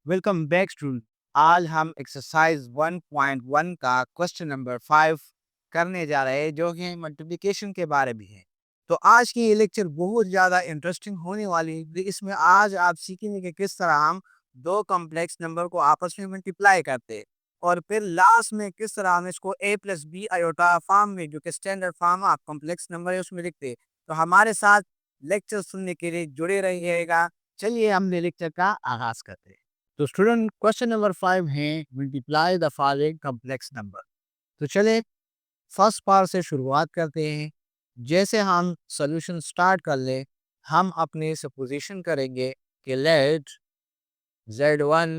Welcome back student. आज हम exercise 1.1 का क्वेश्चन नंबर 5 करने जा रहे हैं जो कि मल्टीप्लिकेशन के बारे में है। तो आज की ये लेक्चर बहुत ज़्यादा इंटरेस्टिंग होने वाली है। इसमें आज आप सीखेंगे कि किस तरह हम दो कॉम्प्लेक्स नंबर को आपस में मल्टीप्लाई करते हैं और फिर लास्ट में किस तरह हम इसको a plus B iota form में, जो कि standard form of complex number है, उसमें लिखते हैं। तो हमारे साथ लेक्चर सुनने के लिए जुड़े रहिएगा। चलिए हमने लेक्चर का आगाज करते हैं। तो स्टूडेंट, क्वेश्चन नंबर 5 है multiply the following complex number. तो चले फर्स्ट पार्ट से शुरुआत करते हैं। जैसे हम सॉल्यूशन स्टार्ट कर ले, हम अपने सपोजिशन करेंगे कि let z1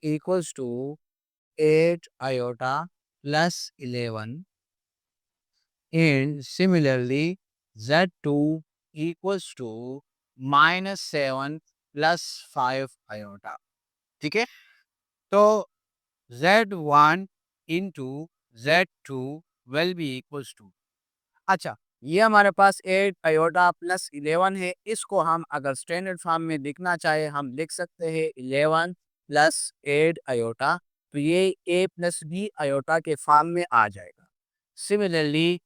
equals to 8 iota plus 11 and similarly z2 equals to -7 plus 5 iota. ठीक है, तो Z1 into Z2 will be equals to, अच्छा, ये हमारे पास 8 आयोटा प्लस 11 है। इसको हम अगर स्टैंडर्ड फॉर्म में लिखना चाहे हम लिख सकते हैं 11 प्लस 8 आयोटा। तो ये a प्लस बी आयोटा के फॉर्म में आ जाएगा। Similarly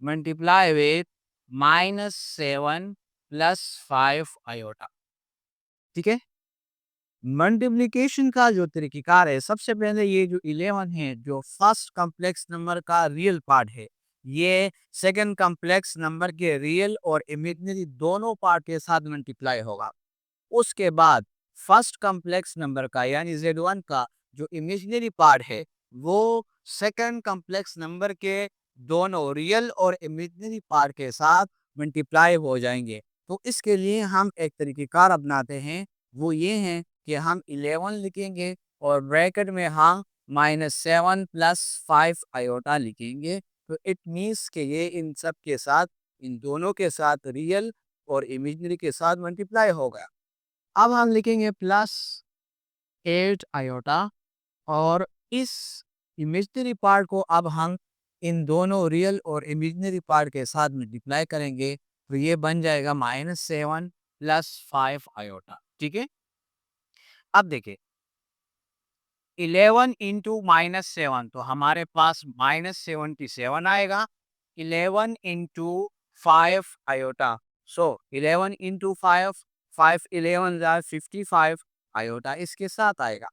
multiply with -7 plus 5 iota. ठीक है, मल्टीप्लिकेशन का जो तरीक़ाकार है, सबसे पहले ये जो 11 है जो फर्स्ट कॉम्प्लेक्स नंबर का रियल पार्ट है, ये सेकंड कॉम्प्लेक्स नंबर के रियल और इमेजिनरी दोनों पार्ट के साथ मल्टीप्लाई होगा। उसके बाद फर्स्ट कॉम्प्लेक्स नंबर का यानी Z1 का जो इमेजिनरी पार्ट है वो सेकंड कॉम्प्लेक्स नंबर के दोनों रियल और इमेजिनरी पार्ट के साथ मल्टीप्लाई हो जाएंगे। तो इसके लिए हम एक तरीक़ेकार अपनाते हैं, वो ये है कि हम 11 लिखेंगे और ब्रैकेट में हम -7 प्लस 5 आयोटा लिखेंगे। तो इट मीन्स कि ये इन सब के साथ, इन दोनों के साथ रियल और इमेजिनरी के साथ मल्टीप्लाई होगा। अब हम लिखेंगे प्लस 8 आयोटा और इस इमेजिनरी पार्ट को अब हम इन दोनों रियल और इमेजिनरी पार्ट के साथ मल्टीप्लाई करेंगे। तो ये बन जाएगा -7 प्लस 5 आयोटा। ठीक है, अब देखिए 11 इंटू -7 तो हमारे पास -77 आएगा। 11 इंटू 5 आयोटा, सो 11 इंटू 5, 5 11 55 आयोटा इसके साथ आएगा।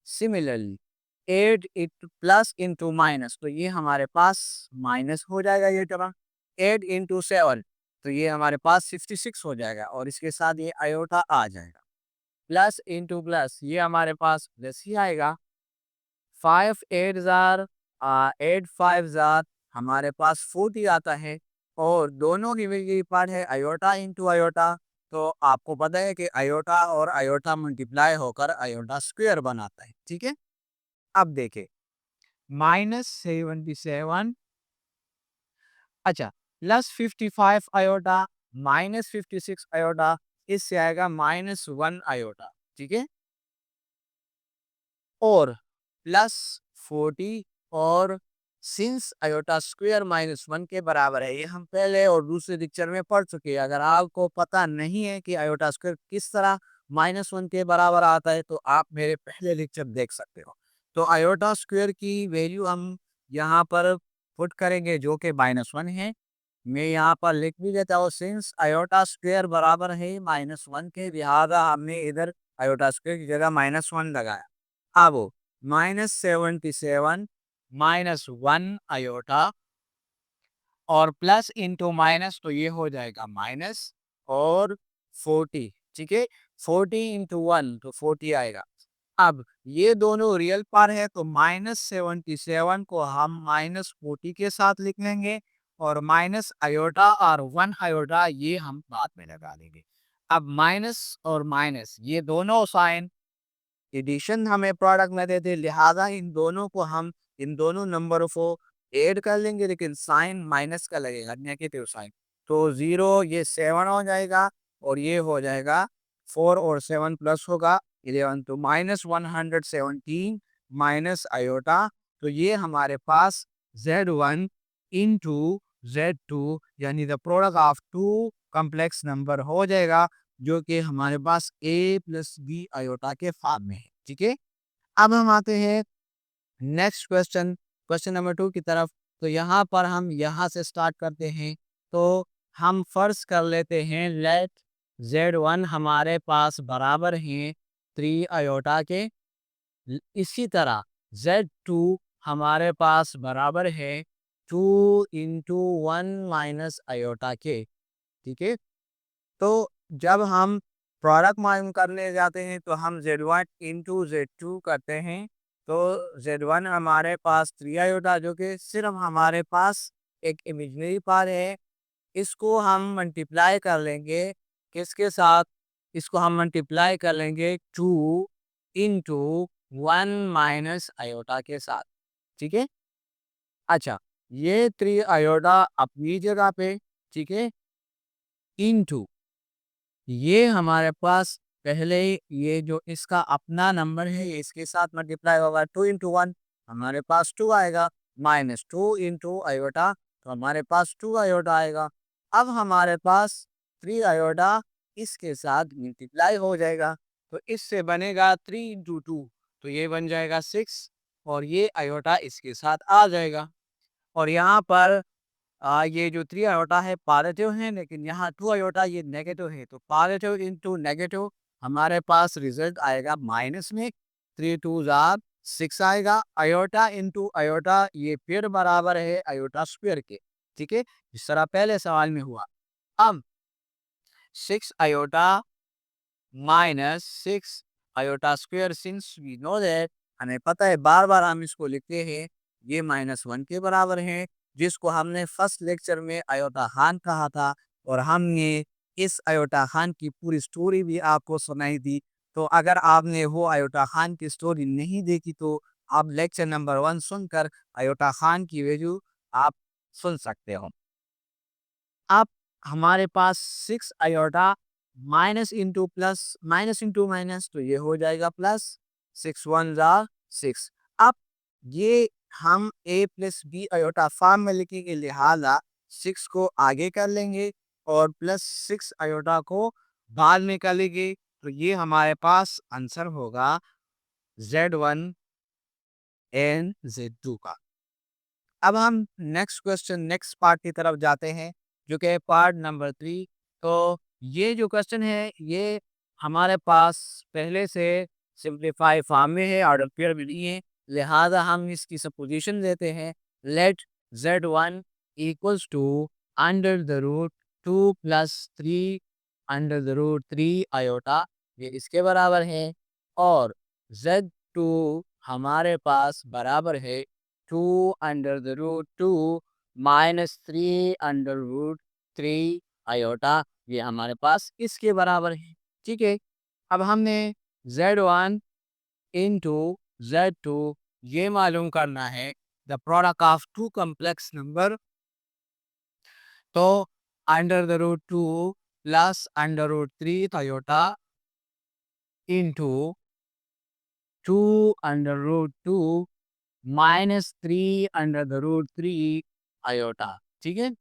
सिमिलरली 8 प्लस इंटू माइनस, तो ये हमारे पास माइनस हो जाएगा ये टर्म। 8 इंटू 7 तो ये हमारे पास 56 हो जाएगा और इसके साथ ये आयोटा आ जाएगा। प्लस इंटू प्लस ये हमारे पास प्लस ही आएगा। 5 8 जार 8 5 जार हमारे पास 40 आता है और दोनों की वैल्यू पार्ट है आयोटा इंटू आयोटा। तो आपको पता है कि आयोटा और आयोटा मल्टीप्लाई होकर आयोटा स्क्वायर बनाता है। ठीक है, अब देखें -77, अच्छा, प्लस 55 आयोटा -56 आयोटा, इससे आएगा -1 आयोटा। ठीक है, और प्लस 40 और सिंस आयोटा स्क्वायर -1 के बराबर है, ये हम पहले और दूसरे लेक्चर में पढ़ चुके हैं। अगर आपको पता नहीं है कि आयोटा स्क्वायर किस तरह -1 के बराबर आता है तो आप मेरे पहले लेक्चर देख सकते हो। तो आयोटा स्क्वायर की वैल्यू हम यहाँ पर पुट करेंगे जो कि -1 है। मैं यहाँ पर लिख भी देता हूँ, सिंस आयोटा स्क्वायर बराबर है -1 के, लिहाजा हमने इधर आयोटा स्क्वायर की जगह -1 लगाया। अब -77 -1 आयोटा और प्लस इंटू माइनस, तो ये हो जाएगा माइनस और 40। ठीक है, 40 इंटू 1 तो 40 आएगा। अब ये दोनों रियल पार्ट है तो -77 को हम -40 के साथ लिख लेंगे और माइनस आयोटा और 1 आयोटा ये हम बाद में लगा देंगे। अब माइनस और माइनस ये दोनों साइन एडिशन हमें प्रोडक्ट में देते, लिहाजा इन दोनों को हम, इन दोनों नंबरों को ऐड कर लेंगे लेकिन साइन माइनस का लगेगा, नेगेटिव साइन। तो 0 ये 7 हो जाएगा और ये हो जाएगा 4 और 7 प्लस होगा 11, तो -117 माइनस आयोटा। तो ये हमारे पास Z1 इंटू Z2 यानी the product of two complex number हो जाएगा, जो कि हमारे पास a प्लस बी आयोटा के फॉर्म में है। ठीक है। अब हम आते हैं नेक्स्ट क्वेश्चन, क्वेश्चन नंबर 2 की तरफ। तो यहाँ पर हम यहाँ से स्टार्ट करते हैं। तो हम फर्स्ट कर लेते हैं, लेट Z1 हमारे पास बराबर हैं 3 आयोटा के। इसी तरह Z2 हमारे पास बराबर है 2 इंटू 1 माइनस आयोटा के। ठीक है। तो जब हम प्रोडक्ट मालूम करने जाते हैं तो हम Z1 इंटू Z2 करते हैं। तो Z1 हमारे पास 3 आयोटा, जो कि सिर्फ हमारे पास एक इमेजिनरी पार्ट है। इसको हम मल्टीप्लाई कर लेंगे किसके साथ? इसको हम मल्टीप्लाई कर लेंगे 2 इंटू 1 माइनस आयोटा के साथ। ठीक है। अच्छा, ये 3 आयोटा अपनी जगह पे, ठीक है, इंटू ये हमारे पास पहले ही ये जो इसका अपना नंबर है ये इसके साथ मल्टीप्लाई होगा। 2 इंटू 1 हमारे पास 2 आएगा, माइनस 2 इंटू आयोटा, तो हमारे पास 2 आयोटा आएगा। अब हमारे पास 3 आयोटा इसके साथ मल्टीप्लाई हो जाएगा, तो इससे बनेगा 3 इंटू 2, तो ये बन जाएगा 6, और ये आयोटा इसके साथ आ जाएगा। और यहाँ पर ये जो 3 आयोटा है पॉजिटिव है, लेकिन यहाँ 2 आयोटा ये नेगेटिव है, तो पॉजिटिव इंटू नेगेटिव हमारे पास रिजल्ट आएगा माइनस में। 3 टू जार 6 आएगा। आयोटा इंटू आयोटा ये फिर बराबर है आयोटा स्क्वायर के। ठीक है, जिस तरह पहले सवाल में हुआ। अब 6 iota minus 6 iota square, since we know that, हमें पता है बार बार हम इसको लिखते हैं, ये -1 के बराबर है, जिसको हमने फर्स्ट लेक्चर में अयोता खान कहा था, और हमने इस अयोता खान की पूरी स्टोरी भी आपको सुनाई थी। तो अगर आपने वो अयोता खान की स्टोरी नहीं देखी तो आप लेक्चर नंबर 1 सुनकर अयोता खान की वैल्यू आप सुन सकते हो। अब हमारे पास 6 iota minus into plus, minus into minus, तो ये हो जाएगा प्लस। 6 1 जा 6। अब ये हम a plus B iota form में लिखेंगे, लिहाजा 6 को आगे कर लेंगे और प्लस 6 आयोटा को बाद में कर लेंगे। तो ये हमारे पास आंसर होगा Z1 एंड Z2 का। अब हम नेक्स्ट क्वेश्चन, नेक्स्ट पार्ट की तरफ जाते हैं, जो कि है पार्ट नंबर 3। तो ये जो क्वेश्चन है ये हमारे पास पहले से सिंप्लीफाई फॉर्म में है, ऑर्डर पेयर भी नहीं है, लिहाजा हम इसकी सपोजिशन देते हैं, let Z1 equals to under the root 2 plus 3 under the root 3 iota, ये इसके बराबर है। और Z2 हमारे पास बराबर है 2 under the root 2 minus 3 under root 3 iota, ये हमारे पास इसके बराबर है। ठीक है। अब हमने Z1 इंटू Z2 ये मालूम करना है, the product of two complex number. तो under the root 2 plus under root 3 iota into 2 under root 2 -3 under the root 3 iota. ठीक है।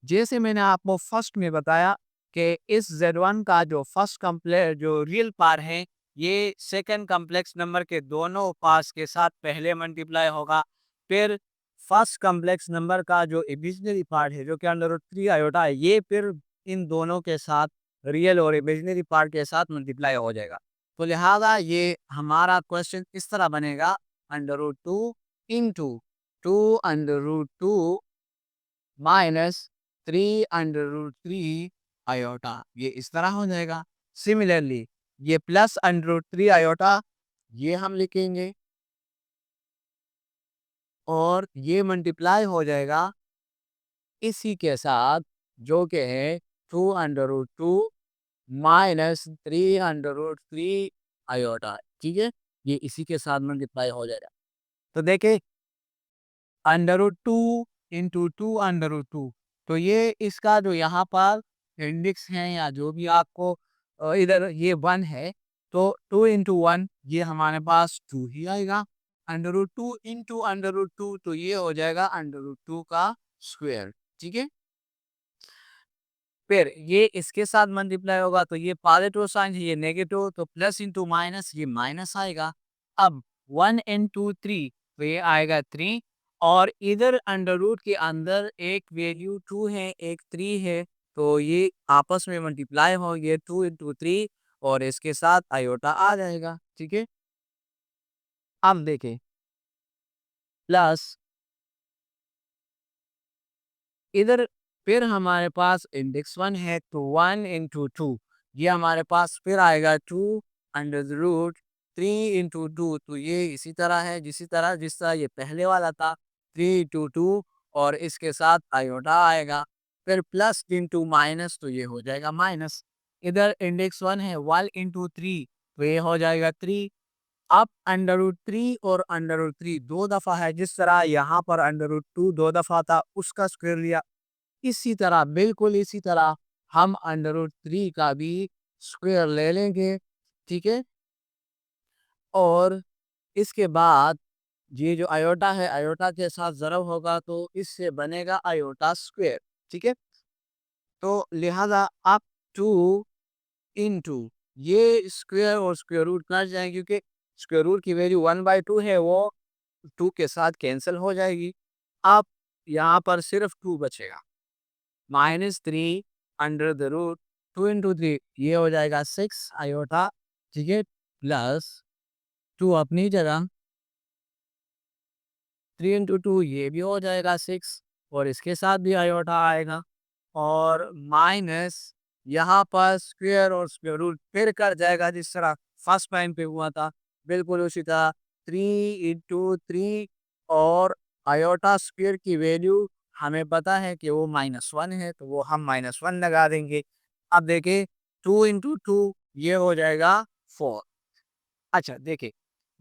जैसे मैंने आपको फर्स्ट में बताया कि इस Z1 का जो फर्स्ट कॉम्प्लेक्स जो रियल पार्ट है, ये सेकंड कॉम्प्लेक्स नंबर के दोनों पार्ट्स के साथ पहले मल्टीप्लाई होगा। फिर फर्स्ट कॉम्प्लेक्स नंबर का जो इमेजिनरी पार्ट है, जो कि अंडर रूट 3 आयोटा है, ये फिर इन दोनों के साथ रियल और इमेजिनरी पार्ट के साथ मल्टीप्लाई हो जाएगा। तो लिहाजा ये हमारा क्वेश्चन इस तरह बनेगा, under root 2 into 2 under root 2 minus 3 under root 3 iota, ये इस तरह हो जाएगा। सिमिलरली ये प्लस अंडर रूट 3 आयोटा ये हम लिखेंगे, और ये मल्टीप्लाई हो जाएगा इसी के साथ, जो कि है 2 under root 2 minus 3 under root 3 iota. ठीक है, ये इसी के साथ मल्टीप्लाई हो जाएगा। तो देखें, under root 2 into 2 under root 2, तो ये इसका जो यहाँ पर इंडेक्स है या जो भी आपको इधर ये 1 है, तो 2 इंटू 1 ये हमारे पास 2 ही आएगा। अंडर रूट 2 इंटू अंडर रूट 2, तो ये हो जाएगा अंडर रूट 2 का स्क्वायर। ठीक है। फिर ये इसके साथ मल्टीप्लाई होगा तो ये पॉजिटिव साइन है, ये नेगेटिव, तो प्लस इंटू माइनस, ये माइनस आएगा। अब 1 into 3 तो ये आएगा 3, और इधर अंडर रूट के अंदर एक वैल्यू 2 है, एक 3 है, तो ये आपस में मल्टीप्लाई हो, ये 2 into 3 और इसके साथ आयोटा आ जाएगा। ठीक है, अब देखें, प्लस इधर फिर हमारे पास इंडेक्स 1 है, तो 1 into 2 ये हमारे पास फिर आएगा 2 अंडर द रूट 3 into 2, तो ये इसी तरह है, जिस तरह ये पहले वाला था, 3 into 2 और इसके साथ आयोटा आएगा, फिर प्लस इंटू माइनस, तो ये हो जाएगा माइनस। इधर इंडेक्स 1 है, 1 into 3 तो ये हो जाएगा 3। अब अंडर रूट 3 और अंडर रूट 3 दो दफा है, जिस तरह यहाँ पर अंडर रूट 2 दो दफा था, उसका स्क्वायर लिया, इसी तरह, बिल्कुल इसी तरह हम अंडर रूट 3 का भी स्क्वायर ले लेंगे। ठीक है, और इसके बाद ये जो आयोटा है, आयोटा के साथ ज़रब होगा, तो इससे बनेगा आयोटा स्क्वायर। ठीक है, तो लिहाजा आप 2 into ये स्क्वायर और स्क्वायर रूट कट जाएंगे, क्योंकि स्क्वायर रूट की वैल्यू 1/2 है, वो 2 के साथ कैंसिल हो जाएगी। अब यहाँ पर सिर्फ 2 बचेगा, -3 अंडर द रूट 2 into 3 ये हो जाएगा 6 आयोटा। ठीक है, प्लस 2 अपनी जगह, 3 into 2 ये भी हो जाएगा 6 और इसके साथ भी आयोटा आएगा, और माइनस यहाँ पर स्क्वायर और स्क्वायर रूट फिर कर जाएगा, जिस तरह फर्स्ट टाइम पे हुआ था, बिल्कुल उसी तरह 3 into 3, और आयोटा स्क्वायर की वैल्यू हमें पता है कि वो -1 है, तो वो हम -1 लगा देंगे। अब देखिए, 2 into 2 ये हो जाएगा 4। अच्छा देखिए,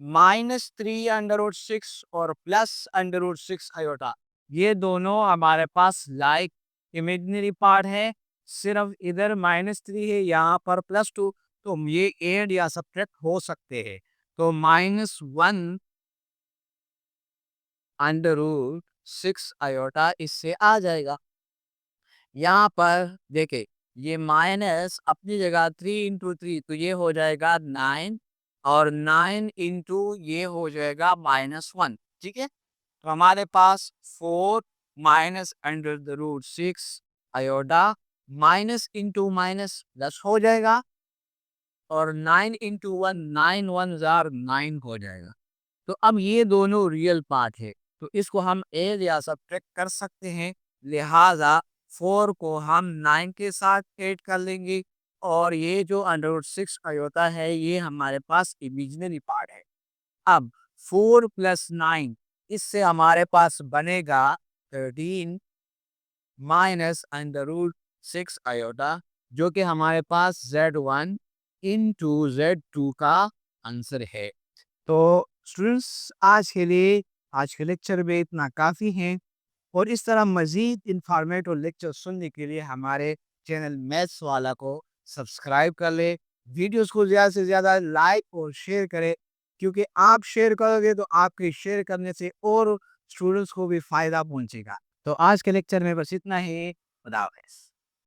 -3 अंडर रूट 6 और +अंडर रूट 6 आयोटा, ये दोनों हमारे पास लाइक इमेजिनरी पार्ट है, सिर्फ इधर -3 है, यहाँ पर +2, तो ये ऐड या सब्ट्रैक्ट हो सकते हैं, तो -1 अंडर रूट 6 आयोटा इससे आ जाएगा। यहाँ पर देखे, ये माइनस अपनी जगह 3 into 3 तो ये हो जाएगा 9, और 9 into ये हो जाएगा -1। ठीक है, तो हमारे पास 4 -under the root 6 iota, minus into minus plus हो जाएगा, और 9 into 1 9 1 जार 9 हो जाएगा। तो अब ये दोनों रियल पार्ट है, तो इसको हम ऐड या सब्ट्रैक्ट कर सकते हैं, लिहाजा 4 को हम 9 के साथ ऐड कर लेंगे, और ये जो अंडर रूट 6 आयोता है, ये हमारे पास इमेजिनरी पार्ट है। अब 4 + 9 इससे हमारे पास बनेगा 13 -अंडर रूट 6 आयोटा, जो कि हमारे पास Z1 into Z2 का आंसर है। तो स्टूडेंट्स, आज के लेक्चर में इतना काफ़ी है, और इस तरह मज़ीद इन्फॉर्मेटिव लेक्चर सुनने के लिए हमारे चैनल मैथ्स वाला को सब्सक्राइब कर ले। वीडियोस को ज़्यादा से ज़्यादा लाइक और शेयर करें, क्योंकि आप शेयर करोगे तो आपके शेयर करने से और स्टूडेंट्स को भी फ़ायदा पहुंचेगा। तो आज के लेक्चर में बस इतना ही। खुदा हाफ़िज़।